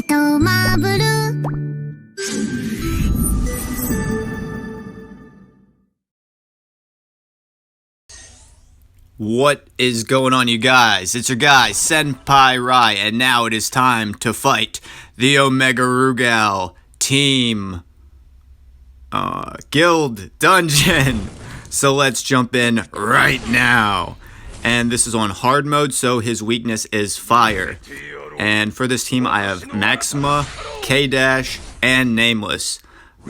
とマーブル What is going on, you guys? It's your guy, Senpai Rai, and now it is time to fight the Omega Rugal Team Guild Dungeon. So let's jump in right now. And this is on hard mode, so his weakness is fire. And for this team, I have Maxima, K-Dash, and Nameless.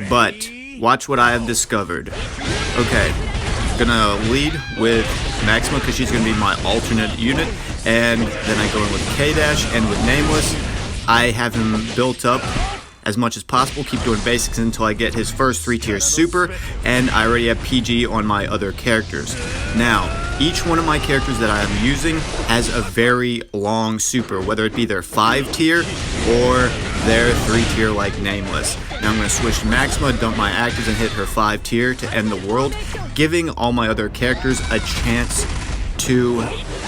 But watch what I have discovered. Okay, gonna lead with Maxima because she's gonna be my alternate unit, and then I go in with K-Dash, and with Nameless, I have him built up as much as possible, keep doing basics until I get his first 3-tier super, and I already have PG on my other characters. Now, each one of my characters that I am using has a very long super, whether it be their 5-tier or their 3-tier like Nameless. Now I'm going to switch to Maxima, dump my actives, and hit her 5-tier to end the world, giving all my other characters a chance to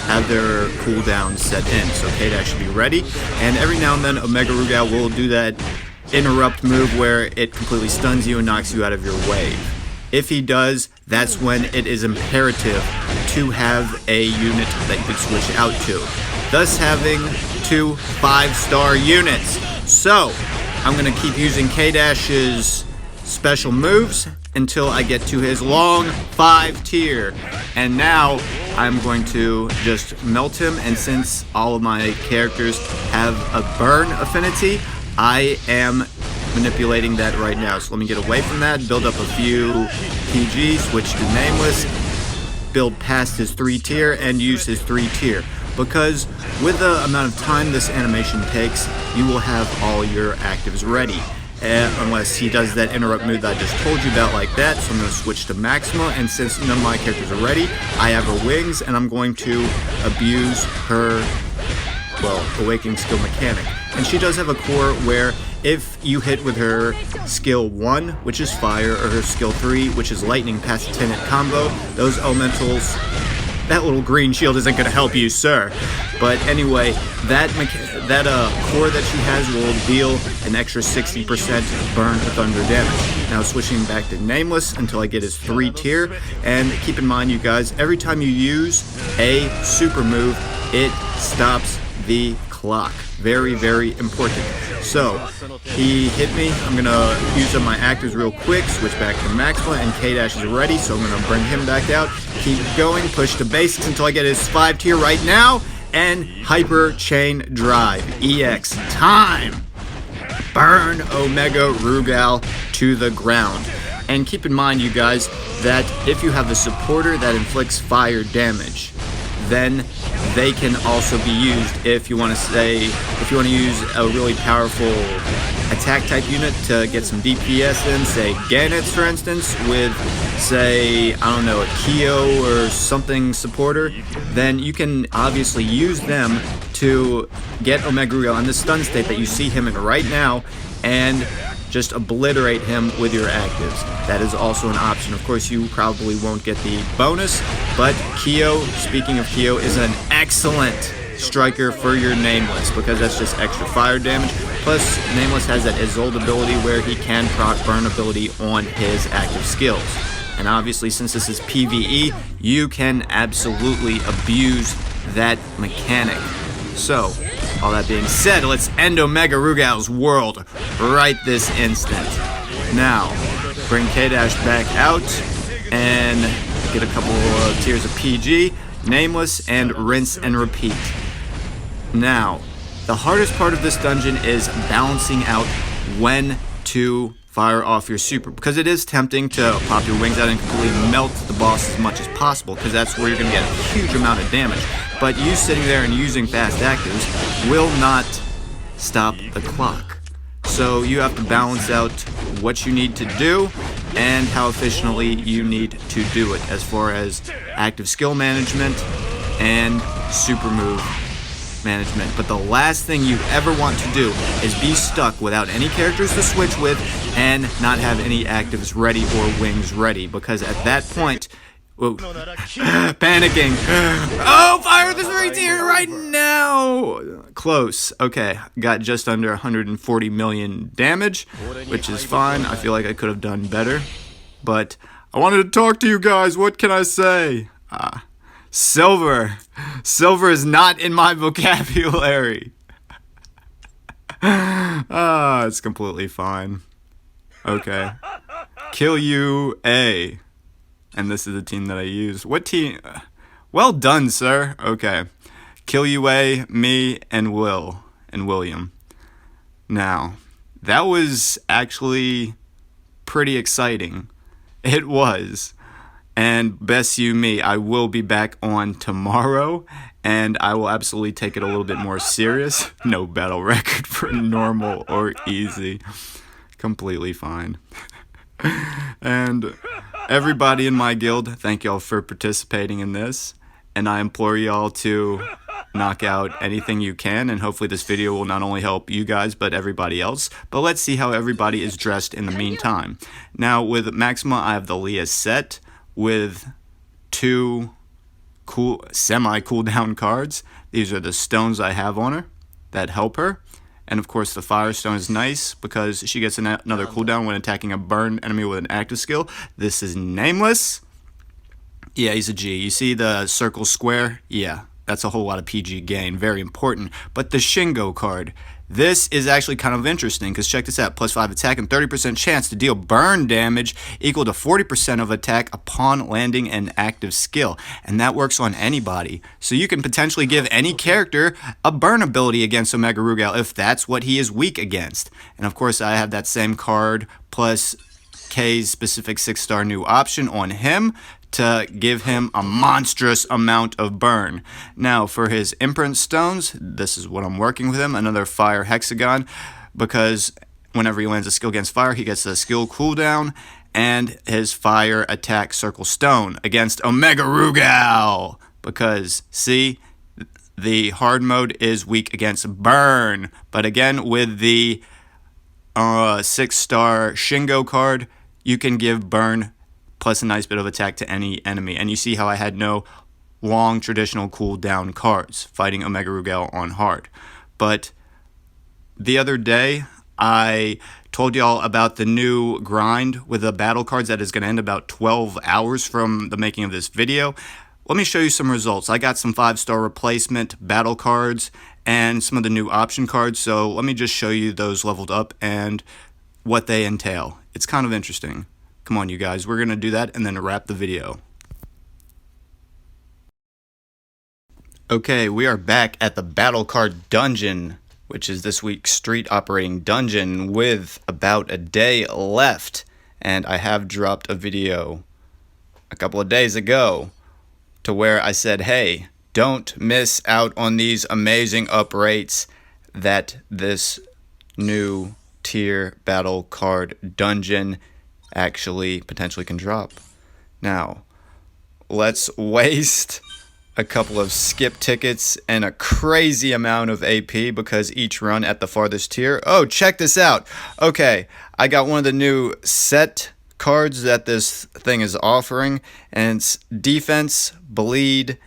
have their cooldown set in. So K-Dash should be ready, and every now and then Omega Rugal will do that interrupt move where it completely stuns you and knocks you out of your wave. If he does, that's when it is imperative to have a unit that you can switch out to, thus having 2 5-star units. So I'm going to keep using K-Dash's special moves until I get to his long 5-tier. And now I'm going to just melt him, and since all of my characters have a burn affinity, I am manipulating that right now. So let me get away from that, build up a few PGs, switch to Nameless, build past his 3-tier, and use his 3-tier. Because with the amount of time this animation takes, you will have all your actives ready. Unless he does that interrupt move that I just told you about like that. So I'm going to switch to Maxima, and since none of my characters are ready, I have her wings, and I'm going to abuse her, well, awakening skill mechanic. And she does have a core where if you hit with her skill 1, which is fire, or her skill 3, which is lightning past a 10-hit combo, those elementals, that little green shield isn't going to help you, sir. But anyway, that core that she has will deal an extra 60% burn to thunder damage. Now switching back to Nameless until I get his 3-tier, and keep in mind, you guys, every time you use a super move, it stops the clock. Very, very important. So, he hit me. I'm going to use up my actors real quick, switch back to Maxima, and K-Dash is ready, so I'm going to bring him back out. Keep going, push to basics until I get his 5-tier right now, and Hyper Chain Drive. EX time! Burn Omega Rugal to the ground. And keep in mind, you guys, that if you have a supporter that inflicts fire damage, then they can also be used if you want to use a really powerful attack type unit to get some DPS in, say Ganets for instance, with say, I don't know, a Kyo or something supporter, then you can obviously use them to get Omega Rugal in the stun state that you see him in right now, and just obliterate him with your actives. That is also an option. Of course, you probably won't get the bonus, but Kyo, speaking of Kyo, is an excellent striker for your Nameless, because that's just extra fire damage. Plus, Nameless has that Isolde ability where he can proc burn ability on his active skills. And obviously, since this is PvE, you can absolutely abuse that mechanic. So, all that being said, let's end Omega Rugal's world right this instant. Now, bring K-Dash back out and get a couple of tiers of PG, Nameless, and rinse and repeat. Now, the hardest part of this dungeon is balancing out when to fire off your super, because it is tempting to pop your wings out and completely melt the boss as much as possible, because that's where you're going to get a huge amount of damage. But you sitting there and using fast actives will not stop the clock. So you have to balance out what you need to do and how efficiently you need to do it, as far as active skill management and super move management. But the last thing you ever want to do is be stuck without any characters to switch with and not have any actives ready or wings ready, because at that point, whoa, panicking. Oh, fire the 3-tier right now! close. Okay, got just under 140 million damage, which is fine. I feel like I could have done better, but I wanted to talk to you guys. What can I say? Silver. Silver is not in my vocabulary. It's completely fine. Okay. Kill you, A. And this is the team that I use. What team? Well done, sir. Okay. Kill you, A, me, and Will. And William. Now, that was actually pretty exciting. It was. And best you me, I will be back on tomorrow, and I will absolutely take it a little bit more serious. No battle record for normal or easy. Completely fine. And everybody in my guild, thank y'all for participating in this, and I implore y'all to knock out anything you can, and hopefully this video will not only help you guys but everybody else. But let's see how everybody is dressed in the meantime. Now with Maxima, I have the Leah set with 2 semi-cooldown cards. These are the stones I have on her that help her. And of course the fire stone is nice because she gets another cooldown when attacking a burned enemy with an active skill. This is nameless. Yeah, he's a G. You see the circle square? Yeah, that's a whole lot of PG gain. Very important. But the Shingo card. This is actually kind of interesting because check this out. +5 attack and 30% chance to deal burn damage equal to 40% of attack upon landing an active skill. And that works on anybody. So you can potentially give any character a burn ability against Omega Rugal if that's what he is weak against. And of course I have that same card plus K's specific 6-star new option on him to give him a monstrous amount of burn. Now for his imprint stones, this is what I'm working with him, another fire hexagon, because whenever he lands a skill against fire, he gets a skill cooldown, and his fire attack circle stone against Omega Rugal, because see, the hard mode is weak against burn, but again with the 6-star Shingo card, you can give burn plus a nice bit of attack to any enemy. And you see how I had no long traditional cooldown cards fighting Omega Rugal on hard. But the other day, I told y'all about the new grind with the battle cards that is going to end about 12 hours from the making of this video. Let me show you some results. I got some 5-star replacement battle cards and some of the new option cards. So let me just show you those leveled up and what they entail. It's kind of interesting. Come on, you guys. We're going to do that and then wrap the video. Okay, we are back at the battle card dungeon, which is this week's street operating dungeon with about a day left. And I have dropped a video a couple of days ago to where I said, hey, don't miss out on these amazing up rates that this new tier battle card dungeon actually potentially can drop. Now, let's waste a couple of skip tickets and a crazy amount of AP because each run at the farthest tier. Oh, check this out. Okay, I got one of the new set cards that this thing is offering, and it's defense, bleed,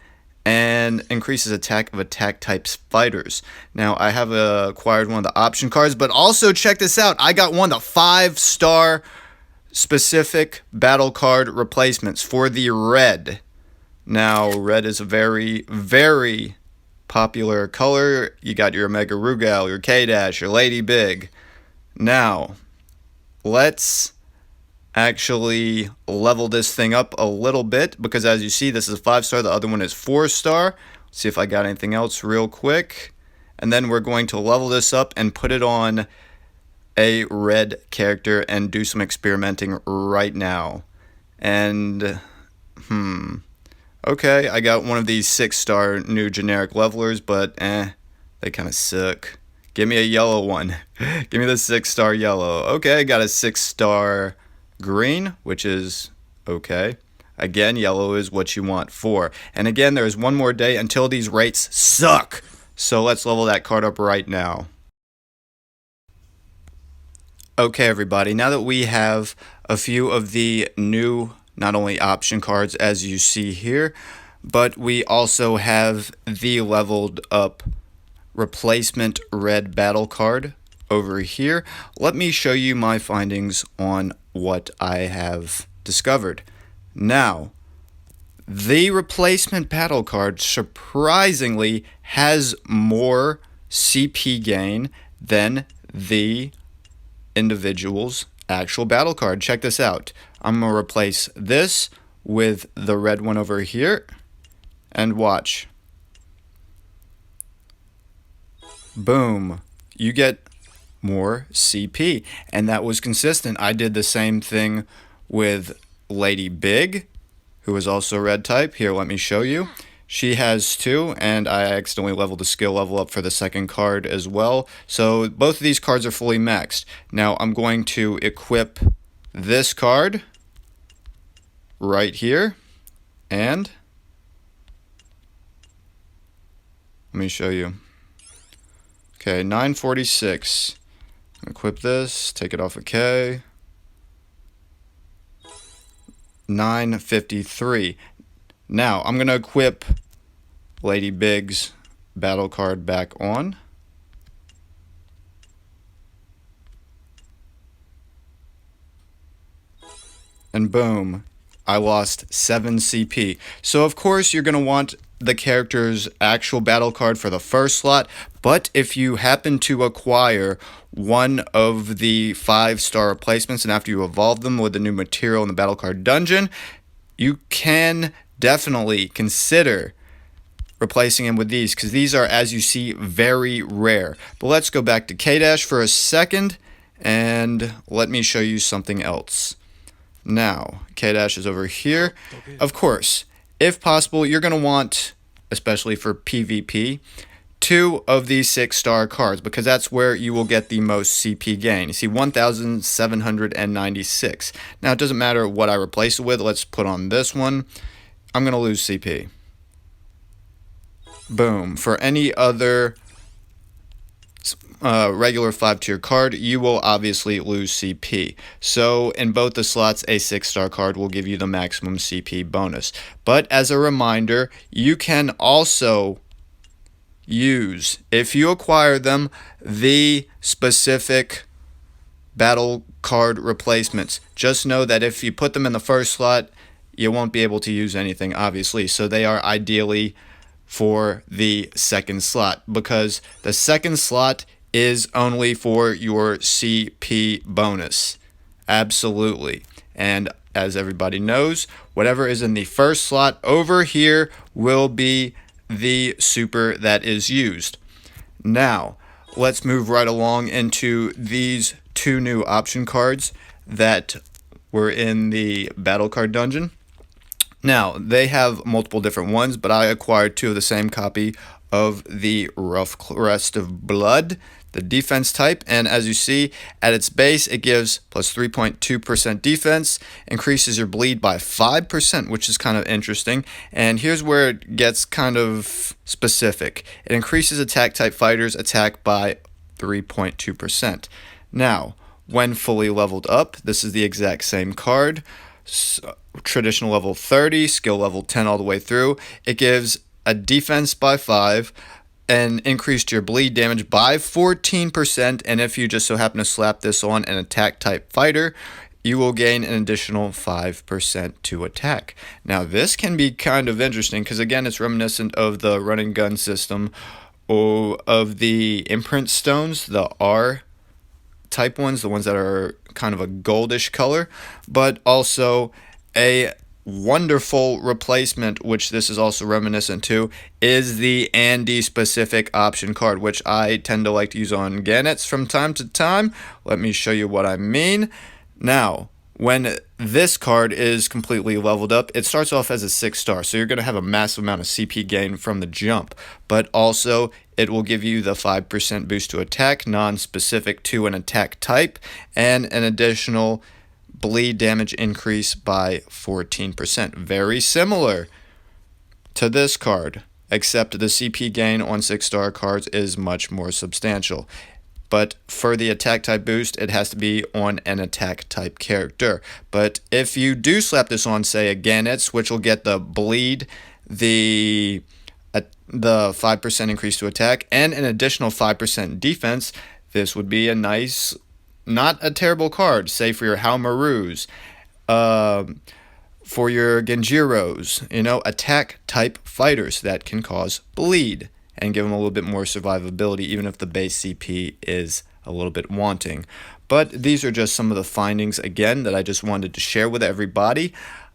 and increases attack of attack types fighters. Now, I have acquired one of the option cards, but also check this out. I got one of the 5-star specific battle card replacements for the red. Now, red is a very, very popular color. You got your Omega Rugal, your K-Dash, your Lady Big. Now, let's actually level this thing up a little bit because as you see, this is a 5-star, the other one is 4-star. Let's see if I got anything else real quick. And then we're going to level this up and put it on a red character and do some experimenting right now. And okay, I got one of these 6-star new generic levelers, but they kind of suck. Give me a yellow one. Give me the 6-star yellow. Okay, I got a 6-star green, which is okay. Again, yellow is what you want for. And again, there's one more day until these rates suck. So let's level that card up right now. Okay, everybody, now that we have a few of the new, not only option cards as you see here, but we also have the leveled up replacement red battle card over here, let me show you my findings on what I have discovered. Now, the replacement battle card surprisingly has more CP gain than the individual's actual battle card. Check this out. I'm going to replace this with the red one over here, and watch. Boom. You get more CP, and that was consistent. I did the same thing with Lady Big, who is also red type. Here, let me show you. She has 2, and I accidentally leveled the skill level up for the second card as well. So both of these cards are fully maxed. Now I'm going to equip this card right here, and let me show you. Okay, 946. Equip this, take it off of K. 953. Now, I'm going to equip Lady Big's battle card back on. And boom, I lost 7 CP. So of course you're going to want the character's actual battle card for the first slot, but if you happen to acquire one of the 5-star replacements and after you evolve them with the new material in the battle card dungeon, you can definitely consider replacing him with these, because these are, as you see, very rare. But let's go back to K- for a second and let me show you something else. Now, K- is over here. Of course, if possible, you're going to want, especially for PvP, 2 of these 6-star cards, because that's where you will get the most CP gain. You see, 1,796. Now, it doesn't matter what I replace it with. Let's put on this one. I'm going to lose CP. Boom. For any other regular 5-tier card, you will obviously lose CP. So in both the slots, a 6-star card will give you the maximum CP bonus. But as a reminder, you can also use, if you acquire them, the specific battle card replacements. Just know that if you put them in the first slot, you won't be able to use anything, obviously. So they are ideally for the second slot, because the second slot is only for your CP bonus. Absolutely. And as everybody knows, whatever is in the first slot over here will be the super that is used. Now, let's move right along into these 2 new option cards that were in the battle card dungeon. Now, they have multiple different ones, but I acquired 2 of the same copy of the Rough Crest of Blood, the defense type, and as you see, at its base, it gives plus 3.2% defense, increases your bleed by 5%, which is kind of interesting, and here's where it gets kind of specific. It increases attack type fighters' attack by 3.2%. Now, when fully leveled up, this is the exact same card. Traditional level 30, skill level 10 all the way through. It gives a defense by 5 and increased your bleed damage by 14%, and if you just so happen to slap this on an attack type fighter, you will gain an additional 5% to attack. Now this can be kind of interesting because again it's reminiscent of the run and gun system of the imprint stones, the R type ones, the ones that are kind of a goldish color, but also a wonderful replacement, which this is also reminiscent to, is the Andy specific option card, which I tend to like to use on Gannets from time to time. Let me show you what I mean. Now, when this card is completely leveled up, it starts off as a 6-star, so you're going to have a massive amount of CP gain from the jump, but also it will give you the 5% boost to attack, non-specific to an attack type, and an additional bleed damage increase by 14%. Very similar to this card, except the CP gain on 6-star cards is much more substantial. But for the attack type boost, it has to be on an attack type character. But if you do slap this on, say, a Gannets, which will get the bleed, the the 5% increase to attack and an additional 5% defense, this would be a nice, not a terrible card, say for your Haomarus, for your Genjiros, attack type fighters that can cause bleed and give them a little bit more survivability, even if the base CP is a little bit wanting. But these are just some of the findings, again, that I just wanted to share with everybody.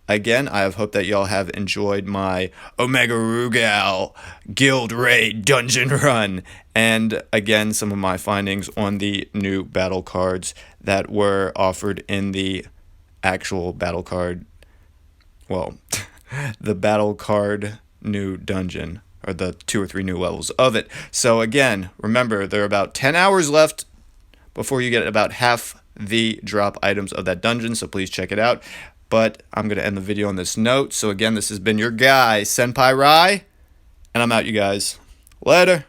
Again, I have hope that y'all have enjoyed my Omega Rugal Guild Raid Dungeon Run. And again, some of my findings on the new battle cards that were offered in the actual battle card, well, the battle card new dungeon, or the 2 or 3 new levels of it. So again, remember, there are about 10 hours left before you get about half the drop items of that dungeon, so please check it out. But I'm going to end the video on this note. So again, this has been your guy, Senpai Rai, and I'm out, you guys. Later.